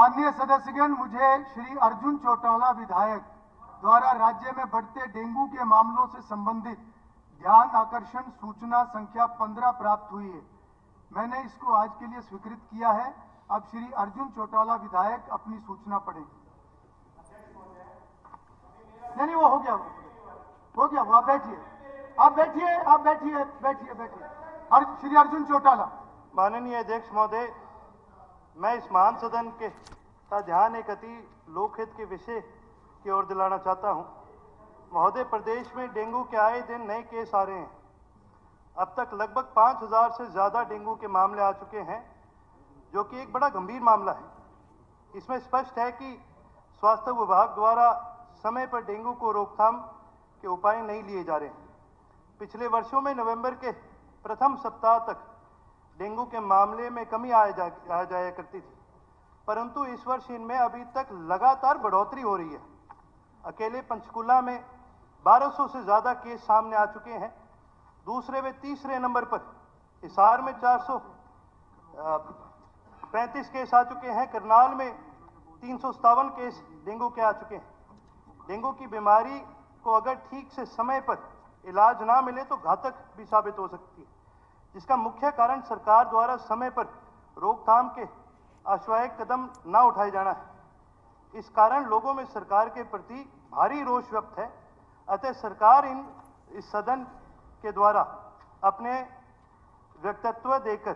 माननीय सदस्यगण, मुझे श्री अर्जुन चौटाला विधायक द्वारा राज्य में बढ़ते डेंगू के मामलों से संबंधित ध्यान आकर्षण सूचना संख्या 15 प्राप्त हुई है। मैंने इसको आज के लिए स्वीकृत किया है। अब श्री अर्जुन चौटाला विधायक अपनी सूचना पढ़ेंगे। नहीं, वो हो गया, वो आप बैठिए। और श्री अर्जुन चौटाला। माननीय अध्यक्ष महोदय, मैं इस महान सदन का ध्यान एक अति लोकहित के विषय की ओर दिलाना चाहता हूं। महोदय, प्रदेश में डेंगू के आए दिन नए केस आ रहे हैं। अब तक लगभग 5000 से ज्यादा डेंगू के मामले आ चुके हैं, जो कि एक बड़ा गंभीर मामला है। इसमें स्पष्ट है कि स्वास्थ्य विभाग द्वारा समय पर डेंगू को रोकथाम के उपाय नहीं लिए जा रहे हैं। पिछले वर्षों में नवंबर के प्रथम सप्ताह तक डेंगू के मामले में कमी आ जाया करती थी, परंतु इस वर्ष इनमें अभी तक लगातार बढ़ोतरी हो रही है। अकेले पंचकुला में 1200 से ज्यादा केस सामने आ चुके हैं। दूसरे व तीसरे नंबर पर हिसार में 435 केस आ चुके हैं। करनाल में 357 केस डेंगू के आ चुके हैं। डेंगू की बीमारी को अगर ठीक से समय पर इलाज ना मिले तो घातक भी साबित हो सकती है, जिसका मुख्य कारण सरकार द्वारा समय पर रोकथाम के आश्वायक कदम न उठाए जाना है। इस कारण लोगों में सरकार के प्रति भारी रोष व्यक्त है। अतः सरकार इस सदन के द्वारा अपने व्यक्तित्व देकर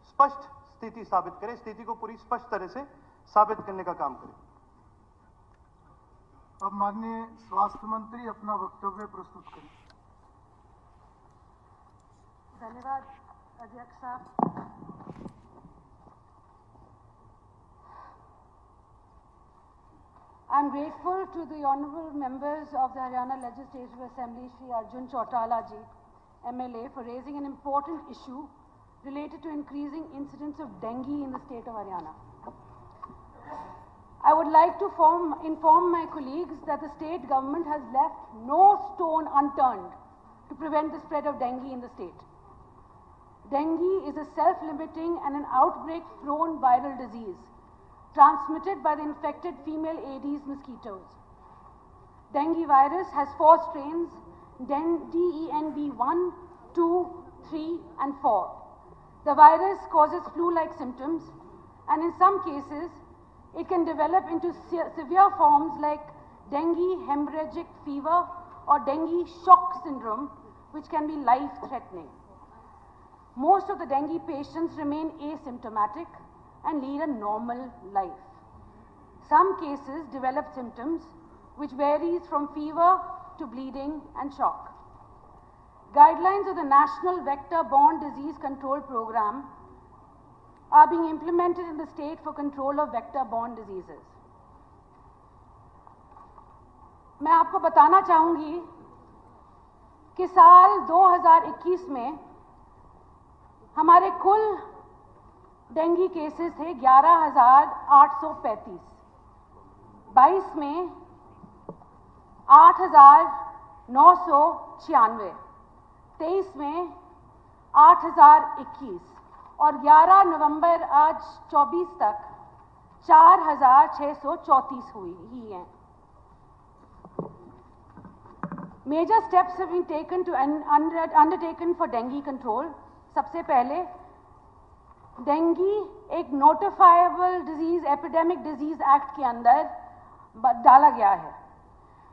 स्पष्ट स्थिति साबित करे, स्थिति को पूरी स्पष्ट तरह से साबित करने का काम करे। अब माननीय स्वास्थ्य मंत्री अपना वक्तव्य प्रस्तुत करें। धन्यवाद अध्यक्ष साहब। I am grateful to the honourable members of the Haryana Legislative Assembly, Shri Arjun Chautala ji, MLA, for raising an important issue related to increasing incidence of dengue in the state of Haryana. I would like to inform my colleagues that the state government has left no stone unturned to prevent the spread of dengue in the state. Dengue is a self-limiting and an outbreak-prone viral disease transmitted by the infected female Aedes mosquitoes. Dengue virus has 4 strains, DENB1, 2, 3 and 4. The virus causes flu-like symptoms, and in some cases it can develop into severe forms like dengue hemorrhagic fever or dengue shock syndrome, which can be life-threatening. Most of the dengue patients remain asymptomatic and lead a normal life. Some cases develop symptoms which varies from fever to bleeding and shock. Guidelines of the National Vector-Borne Disease Control Program are being implemented in the state for control of vector-borne diseases. मैं आपको बताना चाहूंगी कि साल 2021 में हमारे कुल dengue cases थे 11,835, 22 में 8,996, 23 में 8,021 और 11 नवंबर आज 24 तक 4,634 हुई हैं। Major steps have been taken to undertaken for dengue control. सबसे पहले डेंगी एक notifiable disease epidemic disease act के अंदर डाला गया है।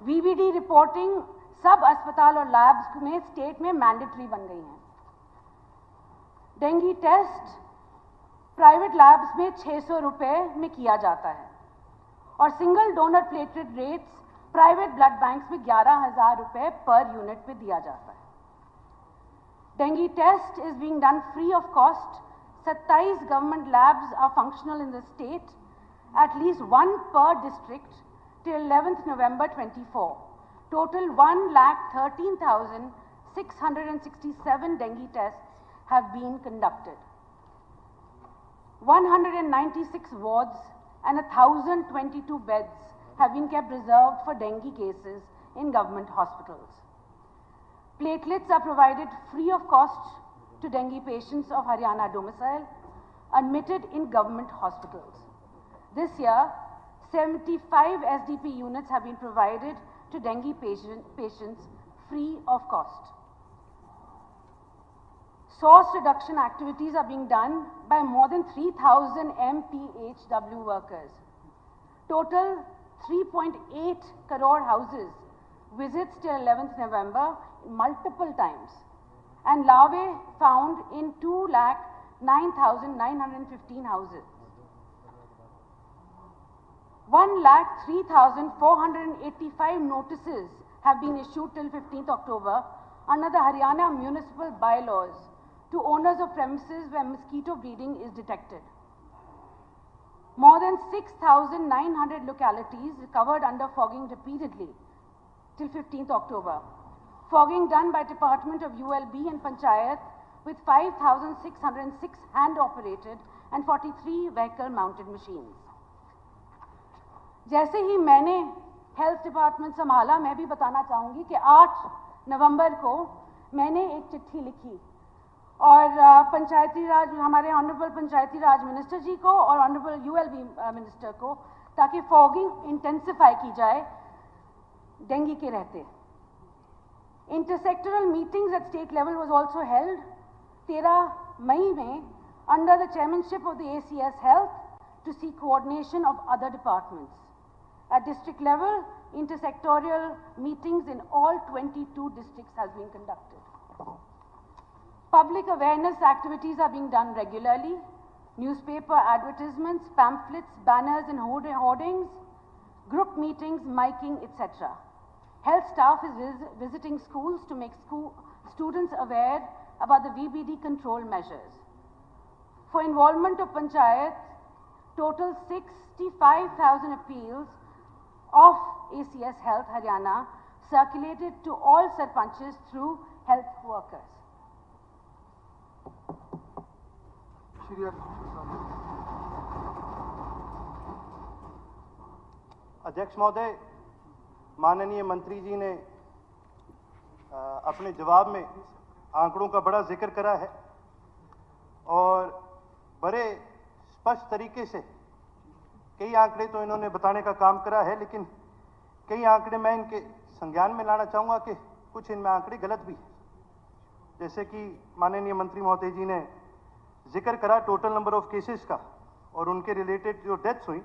वीबीडी रिपोर्टिंग सब अस्पताल और लैब्स में स्टेट में मैंडेटरी बन गई हैं। डेंगी टेस्ट प्राइवेट लैब्स में 600 रुपये में किया जाता है और single donor platelet rates private blood banks में 11,000 रुपये पर यूनिट पे दिया जाता है। Dengue test is being done free of cost. 27 government labs are functional in the state, at least 1 per district till 11th November 24. Total 1,13,667 dengue tests have been conducted. 196 wards and 1,022 beds have been kept reserved for dengue cases in government hospitals. Platelets are provided free of cost to dengue patients of Haryana domicile admitted in government hospitals. This year, 75 SDP units have been provided to dengue patients free of cost. Source reduction activities are being done by more than 3,000 MPHW workers. Total 3.8 crore houses visits till 11th November multiple times, and larvae found in 2,09,915 houses. 1,03,485 notices have been issued till 15th October under the Haryana municipal bylaws to owners of premises where mosquito breeding is detected. More than 6,900 localities covered under fogging repeatedly till 15th October. Fogging done by Department of ULB and Panchayat with 5,606 hand-operated and 43 vehicle-mounted machines. जैसे ही मैंने health department संभाला, मैं भी बताना चाहूँगी कि 8 नवंबर को मैंने एक चिट्ठी लिखी और पंचायती राज, हमारे ऑनरेबल पंचायती राज मिनिस्टर जी को और ऑनरेबल यूएलबी मिनिस्टर को, ताकि फॉगिंग इंटेंसिफाई की जाए डेंगू के रहते. Intersectoral meetings at state level was also held 13 मई में under the chairmanship of the ACS Health to see coordination of other departments. At district level, intersectorial meetings in all 22 districts has been conducted. Public awareness activities are being done regularly. Newspaper advertisements, pamphlets, banners and hoardings, group meetings, miking, etc. Health staff is visiting schools to make students aware about the VBD control measures. For involvement of Panchayat, total 65,000 appeals of ACS Health Haryana circulated to all sarpanches through health workers. अध्यक्ष महोदय, माननीय मंत्री जी ने अपने जवाब में आंकड़ों का बड़ा जिक्र करा है और बड़े स्पष्ट तरीके से कई आंकड़े तो इन्होंने बताने का काम करा है, लेकिन कई आंकड़े मैं इनके संज्ञान में लाना चाहूँगा कि कुछ इनमें आंकड़े गलत भी हैं. जैसे कि माननीय मंत्री महोदय जी ने जिक्र करा टोटल नंबर ऑफ केसेस का और उनके रिलेटेड जो डेथ्स हुई,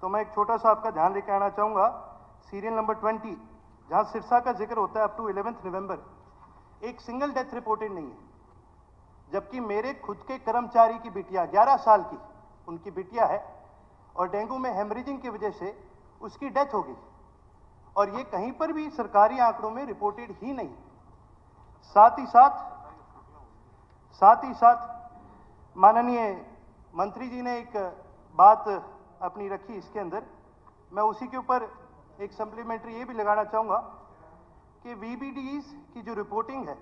तो मैं एक छोटा सा आपका ध्यान लेके आना चाहूँगा. सीरियल नंबर 20, जहाँ सिरसा का जिक्र होता है अप टू 11th नवंबर, एक सिंगल डेथ रिपोर्टेड नहीं है, जबकि मेरे खुद के कर्मचारी की बिटिया 11 साल की उनकी बिटिया है और डेंगू में हेमरेजिंग की वजह से उसकी डेथ हो गई और ये कहीं पर भी सरकारी आंकड़ों में रिपोर्टेड ही नहीं. साथ ही साथ माननीय मंत्री जी ने एक बात अपनी रखी इसके अंदर, मैं उसी के ऊपर एक सप्लीमेंट्री ये भी लगाना चाहूँगा कि VBDs की जो रिपोर्टिंग है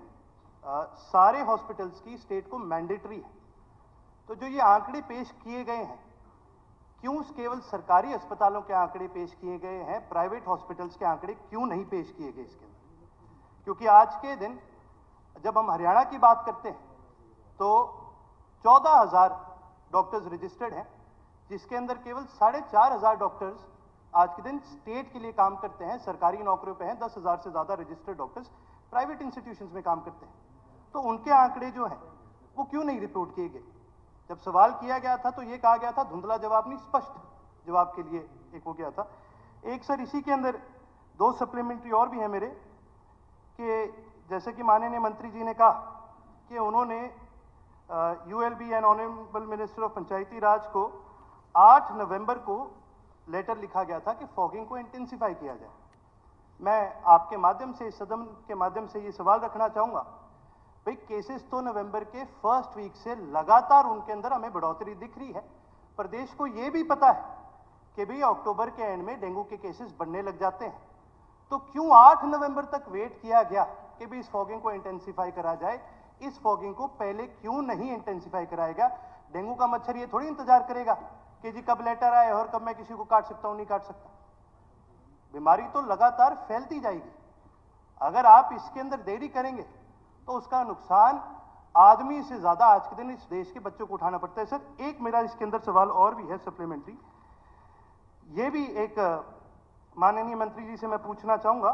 सारे हॉस्पिटल्स की स्टेट को मैंडेटरी है. तो जो ये आंकड़े पेश किए गए हैं, क्यों केवल सरकारी अस्पतालों के आंकड़े पेश किए गए हैं, प्राइवेट हॉस्पिटल्स के आंकड़े क्यों नहीं पेश किए गए इसके अंदर? क्योंकि आज के दिन जब हम हरियाणा की बात करते हैं तो 14,000 डॉक्टर्स रजिस्टर्ड हैं, जिसके अंदर केवल 4,500 डॉक्टर्स आज के दिन स्टेट के लिए काम करते हैं, सरकारी नौकरियों पे हैं. 10,000 से ज़्यादा रजिस्टर्ड डॉक्टर्स प्राइवेट इंस्टीट्यूशंस में काम करते हैं. तो उनके आंकड़े जो हैं वो क्यों नहीं रिपोर्ट किए गए? जब सवाल किया गया था तो ये कहा गया था धुंधला जवाब नहीं, स्पष्ट जवाब के लिए एक हो गया था. एक सर इसी के अंदर 2 सप्लीमेंट्री और भी हैं मेरे, कि जैसे कि माननीय मंत्री जी ने कहा कि उन्होंने ULB and honourable minister of Panchayati Raj को 8 नवंबर को लेटर लिखा गया था कि फॉगिंग को इंटेंसिफाई किया जाए. मैं आपके माध्यम से, सदन के माध्यम से ये सवाल रखना चाहूँगा, भाई केसेस तो नवंबर के फर्स्ट वीक से लगातार उनके अंदर हमें बढ़ोतरी दिख रही है. प्रदेश को ये भी पता है कि भाई अक्टूबर के एंड में डेंगू के केसेस बढ़ने लग जाते हैं. तो क्यों 8 नवंबर तक वेट किया गया कि भाई इस फॉगिंग को इंटेंसिफाई करा जाए? इस फॉगिंग को पहले क्यों नहीं इंटेंसिफाई कराएगा? डेंगू का मच्छर ये थोड़ी इंतजार करेगा कि जी कब लेटर आए और कब मैं किसी को काट सकता हूं, नहीं काट सकता. बीमारी तो लगातार फैलती जाएगी. अगर आप इसके अंदर देरी करेंगे तो उसका नुकसान आदमी से ज्यादा आज के दिन इस देश के बच्चों को उठाना पड़ता है. सर एक मेरा इसके अंदर सवाल और भी है सप्लीमेंट्री, ये भी एक माननीय मंत्री जी से मैं पूछना चाहूंगा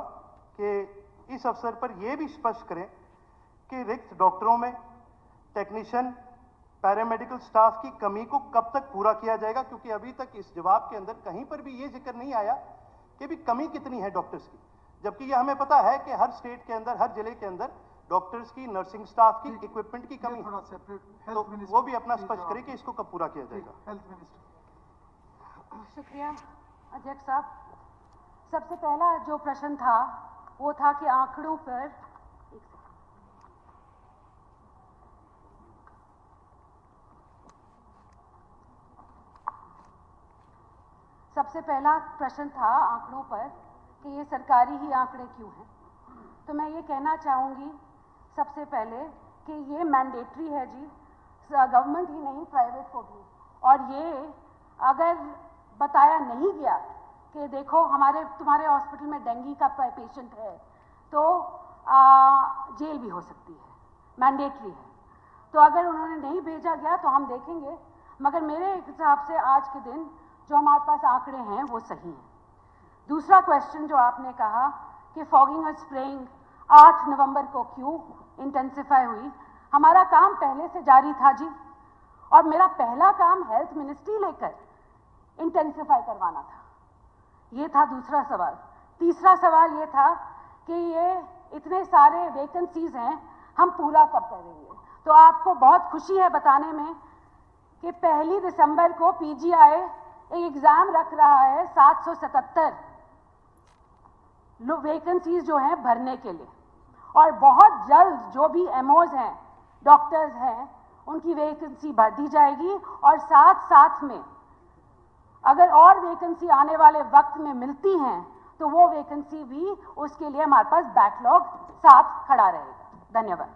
कि इस अवसर पर यह भी स्पष्ट करें कि रिक्त डॉक्टरों में, टेक्नीशियन, पैरामेडिकल स्टाफ की कमी को कब तक पूरा किया जाएगा, क्योंकि अभी तक इस जवाब के अंदर कहीं पर भी ये जिक्र नहीं आया कि भी कमी कितनी है डॉक्टर्स की, जबकि ये हमें पता है कि हर स्टेट के अंदर, हर जिले के अंदर डॉक्टर्स की, नर्सिंग स्टाफ की, इक्विपमेंट की कमी है। तो वो भी अपना स्पष्ट करें कि इसको कब पूरा किया जाएगा। Health minister. शुक्रिया अध्यक्ष साहब। सबसे पहला जो प्रश्न था वो था कि आंकड़ों पर, सबसे पहला प्रश्न था आंकड़ों पर कि ये सरकारी ही आंकड़े क्यों हैं। तो मैं ये कहना चाहूँगी सबसे पहले कि ये मैंडेटरी है जी, गवर्नमेंट ही नहीं प्राइवेट को भी। और ये अगर बताया नहीं गया कि देखो तुम्हारे हॉस्पिटल में डेंगू का पेशेंट है तो जेल भी हो सकती है, मैंडेटरी है। तो अगर उन्होंने नहीं भेजा गया तो हम देखेंगे, मगर मेरे हिसाब से आज के दिन जो हमारे पास आंकड़े हैं वो सही हैं। दूसरा क्वेश्चन जो आपने कहा कि फॉगिंग और स्प्रेइंग 8 नवंबर को क्यों इंटेंसिफाई हुई, हमारा काम पहले से जारी था जी, और मेरा पहला काम हेल्थ मिनिस्ट्री लेकर इंटेंसिफाई करवाना था। ये था दूसरा सवाल। तीसरा सवाल ये था कि ये इतने सारे वैकेंसीज हैं, हम पूरा कब करेंगे। तो आपको बहुत खुशी है बताने में कि 1 दिसंबर को पीजीआई एक एग्जाम रख रहा है 777 वैकेंसीज जो हैं भरने के लिए, और बहुत जल्द जो भी एमओज हैं, डॉक्टर्स हैं, उनकी वैकेंसी भर दी जाएगी। और साथ साथ में अगर और वैकेंसी आने वाले वक्त में मिलती हैं तो वो वैकेंसी भी, उसके लिए हमारे पास बैकलॉग साथ खड़ा रहेगा। धन्यवाद।